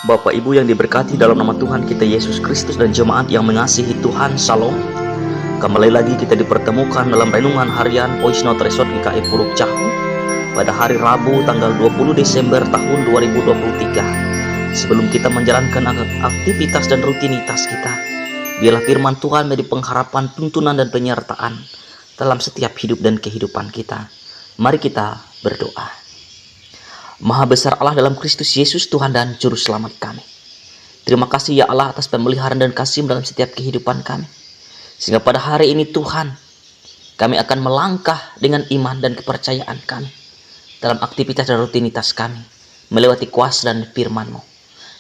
Bapak Ibu yang diberkati dalam nama Tuhan kita Yesus Kristus dan jemaat yang mengasihi Tuhan, Shalom. Kembali lagi kita dipertemukan dalam renungan harian Voice Note Resort GKI Puruk Cahu pada hari Rabu tanggal 20 Desember tahun 2023. Sebelum kita menjalankan aktivitas dan rutinitas kita, biarlah firman Tuhan menjadi pengharapan, tuntunan dan penyertaan dalam setiap hidup dan kehidupan kita. Mari kita berdoa. Maha besar Allah dalam Kristus Yesus, Tuhan dan Juru Selamat kami. Terima kasih ya Allah atas pemeliharaan dan kasih dalam setiap kehidupan kami. Sehingga pada hari ini Tuhan, kami akan melangkah dengan iman dan kepercayaan kami dalam aktivitas dan rutinitas kami, melewati kuasa dan firman-Mu.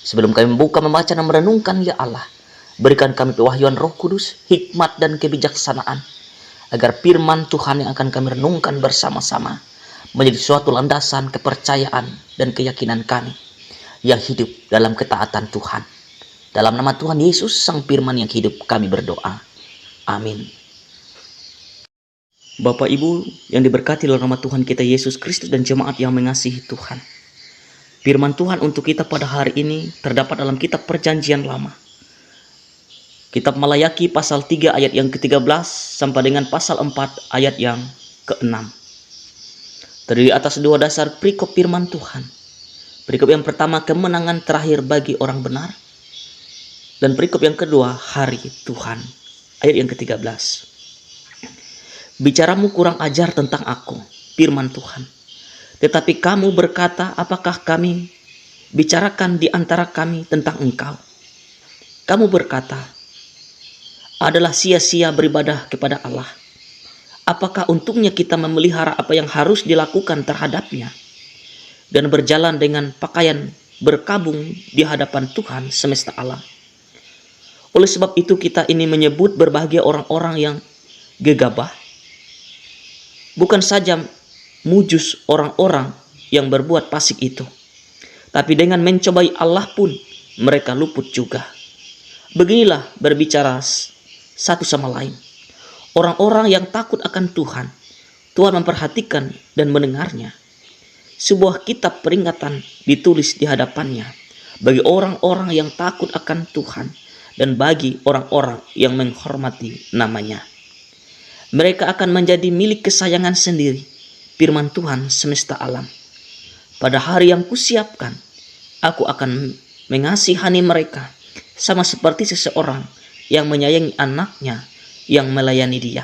Sebelum kami membuka, membaca dan merenungkan ya Allah, berikan kami pewahyuan Roh Kudus, hikmat dan kebijaksanaan, agar firman Tuhan yang akan kami renungkan bersama-sama menjadi suatu landasan kepercayaan dan keyakinan kami yang hidup dalam ketaatan Tuhan. Dalam nama Tuhan Yesus, Sang Firman yang hidup, kami berdoa. Amin. Bapak Ibu yang diberkati dalam nama Tuhan kita Yesus Kristus dan jemaat yang mengasihi Tuhan. Firman Tuhan untuk kita pada hari ini terdapat dalam kitab Perjanjian Lama. Kitab Malayaki pasal 3 ayat yang ke-13 sampai dengan pasal 4 ayat yang ke-6. Terdiri atas dua dasar perikop firman Tuhan. Perikop yang pertama, kemenangan terakhir bagi orang benar. Dan perikop yang kedua, hari Tuhan. Ayat yang ke-13. Bicaramu kurang ajar tentang aku, firman Tuhan. Tetapi kamu berkata, apakah kami bicarakan di antara kami tentang engkau? Kamu berkata, adalah sia-sia beribadah kepada Allah. Apakah untungnya kita memelihara apa yang harus dilakukan terhadapnya dan berjalan dengan pakaian berkabung di hadapan Tuhan semesta alam? Oleh sebab itu kita ini menyebut berbahagia orang-orang yang gegabah, bukan saja mujus orang-orang yang berbuat fasik itu, tapi dengan mencobai Allah pun mereka luput juga. Beginilah berbicara satu sama lain. Orang-orang yang takut akan Tuhan, Tuhan memperhatikan dan mendengarnya. Sebuah kitab peringatan ditulis di hadapannya bagi orang-orang yang takut akan Tuhan dan bagi orang-orang yang menghormati namanya. Mereka akan menjadi milik kesayangan sendiri, firman Tuhan semesta alam. Pada hari yang kusiapkan, aku akan mengasihani mereka sama seperti seseorang yang menyayangi anaknya yang melayani dia.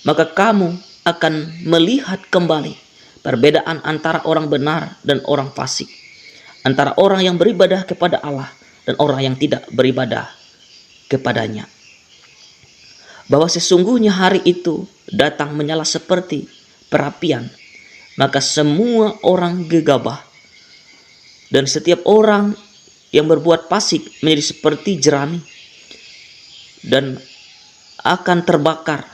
Maka kamu akan melihat kembali perbedaan antara orang benar dan orang fasik, antara orang yang beribadah kepada Allah dan orang yang tidak beribadah kepadanya. Bahwa sesungguhnya hari itu datang menyala seperti perapian, maka semua orang gegabah dan setiap orang yang berbuat fasik menjadi seperti jerami dan akan terbakar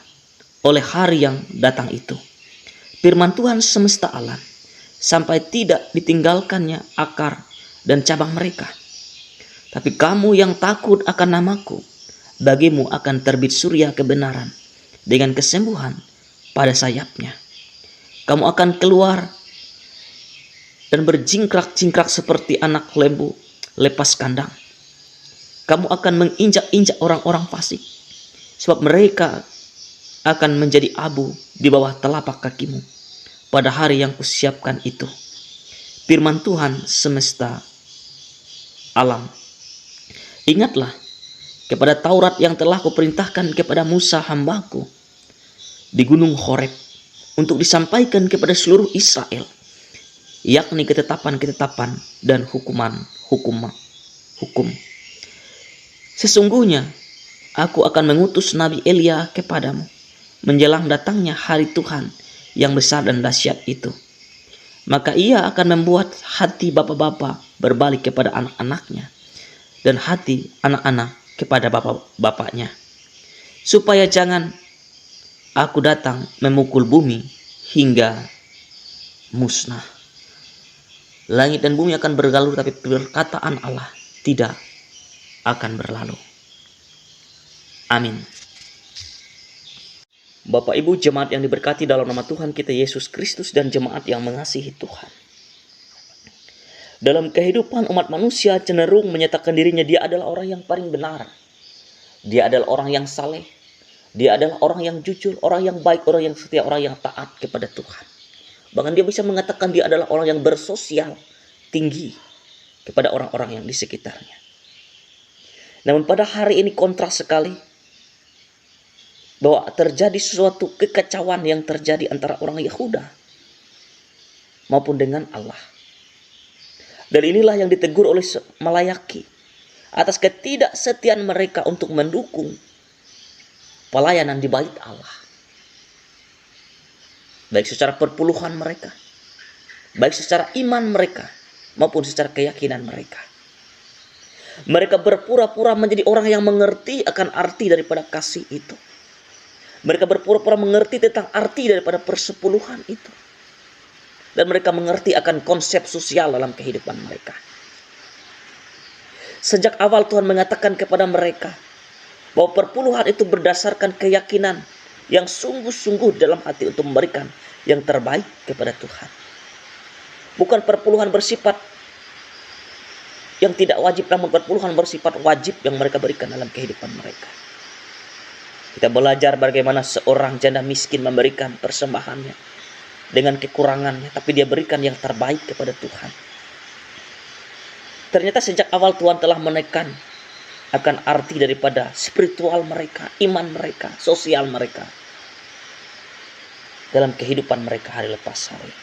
oleh hari yang datang itu. Firman Tuhan semesta alam, sampai tidak ditinggalkannya akar dan cabang mereka. Tapi kamu yang takut akan namaku, bagimu akan terbit surya kebenaran dengan kesembuhan pada sayapnya. Kamu akan keluar dan berjingkrak-jingkrak seperti anak lembu lepas kandang. Kamu akan menginjak-injak orang-orang fasik, sebab mereka akan menjadi abu di bawah telapak kakimu pada hari yang kusiapkan itu. Firman Tuhan semesta alam. Ingatlah kepada Taurat yang telah kuperintahkan kepada Musa hambaku di gunung Horeb untuk disampaikan kepada seluruh Israel, yakni ketetapan-ketetapan dan hukum. Sesungguhnya aku akan mengutus Nabi Elia kepadamu menjelang datangnya hari Tuhan yang besar dan dahsyat itu. Maka ia akan membuat hati bapak-bapak berbalik kepada anak-anaknya dan hati anak-anak kepada bapak-bapaknya, supaya jangan aku datang memukul bumi hingga musnah. Langit dan bumi akan berlalu, tapi perkataan Allah tidak akan berlalu. Amin. Bapak Ibu jemaat yang diberkati dalam nama Tuhan kita Yesus Kristus dan jemaat yang mengasihi Tuhan. Dalam kehidupan umat manusia cenderung menyatakan dirinya dia adalah orang yang paling benar. Dia adalah orang yang saleh. Dia adalah orang yang jujur, orang yang baik, orang yang setia, orang yang taat kepada Tuhan. Bahkan dia bisa mengatakan dia adalah orang yang bersosial tinggi kepada orang-orang yang di sekitarnya. Namun pada hari ini kontras sekali bahwa terjadi sesuatu kekacauan yang terjadi antara orang Yahuda maupun dengan Allah. Dan inilah yang ditegur oleh Malayaki atas ketidaksetiaan mereka untuk mendukung pelayanan di bait Allah. Baik secara perpuluhan mereka, baik secara iman mereka, maupun secara keyakinan mereka. Mereka berpura-pura menjadi orang yang mengerti akan arti daripada kasih itu. Mereka berpura-pura mengerti tentang arti daripada persepuluhan itu. Dan mereka mengerti akan konsep sosial dalam kehidupan mereka. Sejak awal Tuhan mengatakan kepada mereka bahwa perpuluhan itu berdasarkan keyakinan yang sungguh-sungguh dalam hati untuk memberikan yang terbaik kepada Tuhan. Bukan perpuluhan bersifat yang tidak wajib, namun perpuluhan bersifat wajib yang mereka berikan dalam kehidupan mereka. Kita belajar bagaimana seorang janda miskin memberikan persembahannya dengan kekurangannya, tapi dia berikan yang terbaik kepada Tuhan. Ternyata sejak awal Tuhan telah menekan akan arti daripada spiritual mereka, iman mereka, sosial mereka dalam kehidupan mereka hari lepas hari.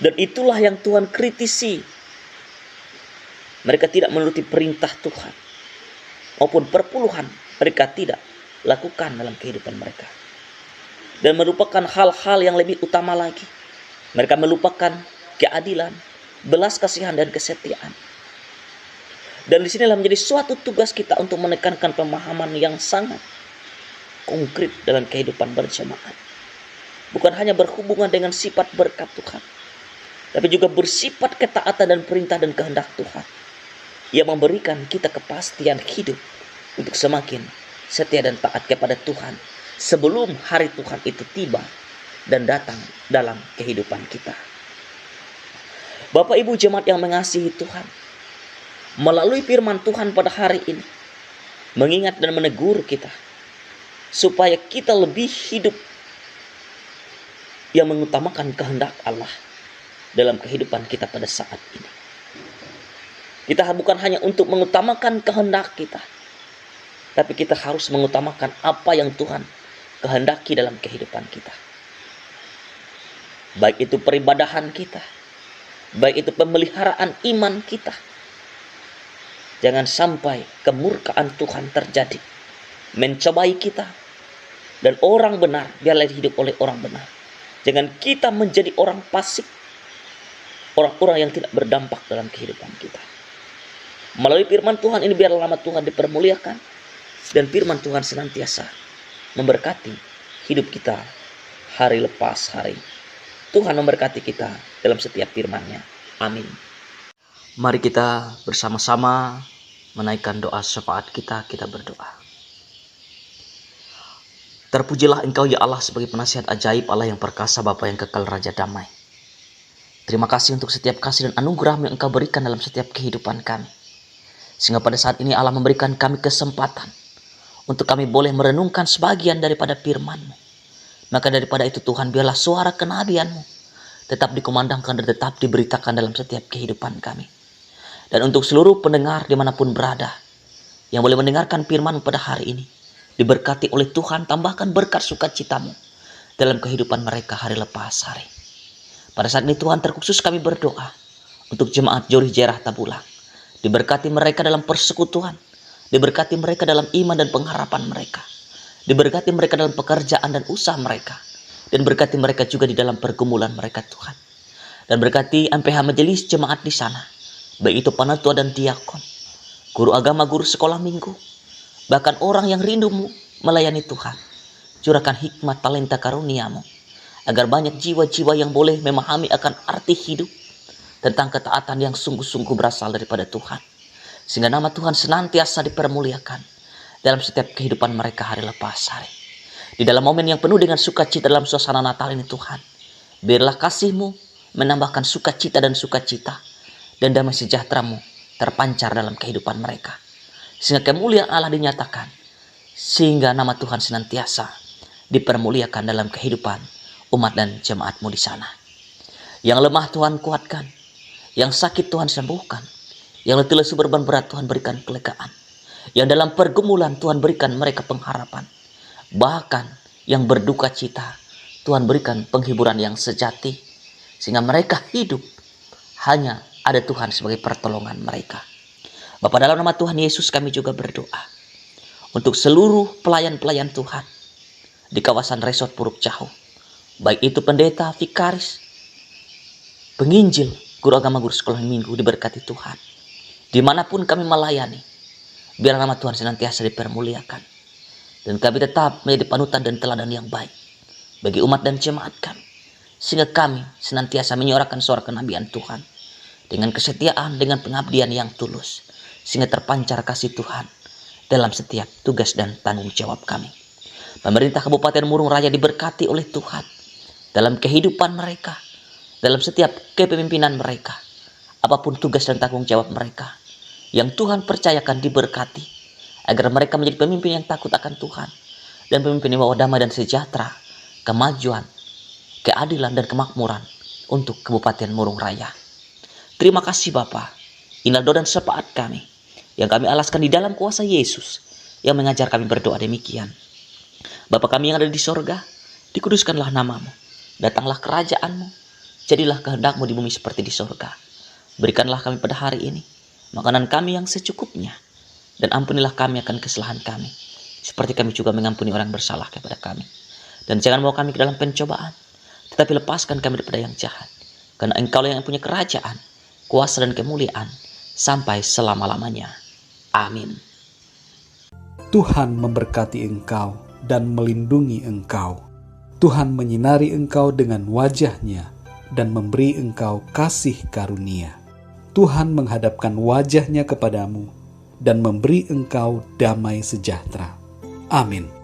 Dan itulah yang Tuhan kritisi. Mereka tidak menuruti perintah Tuhan maupun perpuluhan mereka tidak lakukan dalam kehidupan mereka. Dan merupakan hal-hal yang lebih utama lagi. Mereka melupakan keadilan, belas kasihan, dan kesetiaan. Dan disinilah menjadi suatu tugas kita untuk menekankan pemahaman yang sangat konkret dalam kehidupan berjemaat. Bukan hanya berhubungan dengan sifat berkat Tuhan, tapi juga bersifat ketaatan dan perintah dan kehendak Tuhan, yang memberikan kita kepastian hidup untuk semakin setia dan taat kepada Tuhan sebelum hari Tuhan itu tiba dan datang dalam kehidupan kita. Bapak Ibu jemaat yang mengasihi Tuhan, melalui firman Tuhan pada hari ini mengingat dan menegur kita supaya kita lebih hidup yang mengutamakan kehendak Allah dalam kehidupan kita pada saat ini. Kita bukan hanya untuk mengutamakan kehendak kita, tapi kita harus mengutamakan apa yang Tuhan kehendaki dalam kehidupan kita. Baik itu peribadahan kita, baik itu pemeliharaan iman kita. Jangan sampai kemurkaan Tuhan terjadi, mencobai kita. Dan orang benar biarlah hidup oleh orang benar. Jangan kita menjadi orang pasif, orang-orang yang tidak berdampak dalam kehidupan kita. Melalui firman Tuhan ini biarlah nama Tuhan dipermuliakan, dan firman Tuhan senantiasa memberkati hidup kita hari lepas hari. Tuhan memberkati kita dalam setiap firman-Nya. Amin. Mari kita bersama-sama menaikkan doa syafaat kita berdoa. Terpujilah Engkau ya Allah sebagai penasihat ajaib, Allah yang perkasa, Bapa yang kekal, Raja damai. Terima kasih untuk setiap kasih dan anugerah yang Engkau berikan dalam setiap kehidupan kami. Sehingga pada saat ini Allah memberikan kami kesempatan untuk kami boleh merenungkan sebagian daripada firman-Mu. Maka daripada itu Tuhan, biarlah suara kenabian-Mu tetap dikumandangkan dan tetap diberitakan dalam setiap kehidupan kami. Dan untuk seluruh pendengar dimanapun berada yang boleh mendengarkan firman-Mu pada hari ini, diberkati oleh Tuhan, tambahkan berkat sukacita-Mu dalam kehidupan mereka hari lepas hari. Pada saat ini Tuhan, terkhusus kami berdoa untuk jemaat Johri Jerah Tabulang. Diberkati mereka dalam persekutuan, diberkati mereka dalam iman dan pengharapan mereka, diberkati mereka dalam pekerjaan dan usaha mereka, dan berkati mereka juga di dalam pergumulan mereka Tuhan. Dan berkati MPH Majelis Jemaat di sana, baik itu panatua dan diakon, guru agama, guru sekolah minggu, bahkan orang yang rindu-Mu melayani Tuhan. Curahkan hikmat, talenta, karunia-Mu, agar banyak jiwa-jiwa yang boleh memahami akan arti hidup tentang ketaatan yang sungguh-sungguh berasal daripada Tuhan. Sehingga nama Tuhan senantiasa dipermuliakan dalam setiap kehidupan mereka hari lepas hari. Di dalam momen yang penuh dengan sukacita dalam suasana Natal ini Tuhan, biarlah kasih-Mu menambahkan sukacita dan sukacita dan damai sejahtera-Mu terpancar dalam kehidupan mereka. Sehingga kemuliaan Allah dinyatakan, sehingga nama Tuhan senantiasa dipermuliakan dalam kehidupan umat dan jemaat-Mu di sana. Yang lemah Tuhan kuatkan, yang sakit Tuhan sembuhkan, yang letih lesu beban berat Tuhan berikan kelegaan, yang dalam pergumulan Tuhan berikan mereka pengharapan, bahkan yang berduka cita Tuhan berikan penghiburan yang sejati, sehingga mereka hidup hanya ada Tuhan sebagai pertolongan mereka. Bapa, dalam nama Tuhan Yesus kami juga berdoa untuk seluruh pelayan-pelayan Tuhan di kawasan Resort Puruk Cahu, baik itu pendeta, vikaris, penginjil, guru agama, guru sekolah minggu, diberkati Tuhan. Dimanapun kami melayani, biar nama Tuhan senantiasa dipermuliakan, dan kami tetap menjadi panutan dan teladan yang baik bagi umat dan jemaat kami, sehingga kami senantiasa menyuarakan suara kenabian Tuhan dengan kesetiaan, dengan pengabdian yang tulus, sehingga terpancar kasih Tuhan dalam setiap tugas dan tanggung jawab kami. Pemerintah Kabupaten Murung Raya diberkati oleh Tuhan dalam kehidupan mereka, dalam setiap kepemimpinan mereka, apapun tugas dan tanggung jawab mereka yang Tuhan percayakan diberkati, agar mereka menjadi pemimpin yang takut akan Tuhan, dan pemimpin yang bawa damai dan sejahtera, kemajuan, keadilan dan kemakmuran untuk Kabupaten Murung Raya. Terima kasih Bapa. Inilah doa dan syafaat kami yang kami alaskan di dalam kuasa Yesus yang mengajar kami berdoa demikian. Bapa kami yang ada di sorga, dikuduskanlah nama-Mu, datanglah kerajaan-Mu, jadilah kehendak-Mu di bumi seperti di sorga. Berikanlah kami pada hari ini makanan kami yang secukupnya, dan ampunilah kami akan kesalahan kami, seperti kami juga mengampuni orang bersalah kepada kami. Dan jangan bawa kami ke dalam pencobaan, tetapi lepaskan kami daripada yang jahat, karena Engkau yang punya kerajaan, kuasa dan kemuliaan sampai selama-lamanya. Amin. Tuhan memberkati engkau dan melindungi engkau. Tuhan menyinari engkau dengan wajah-Nya dan memberi engkau kasih karunia. Tuhan menghadapkan wajah-Nya kepadamu dan memberi engkau damai sejahtera. Amin.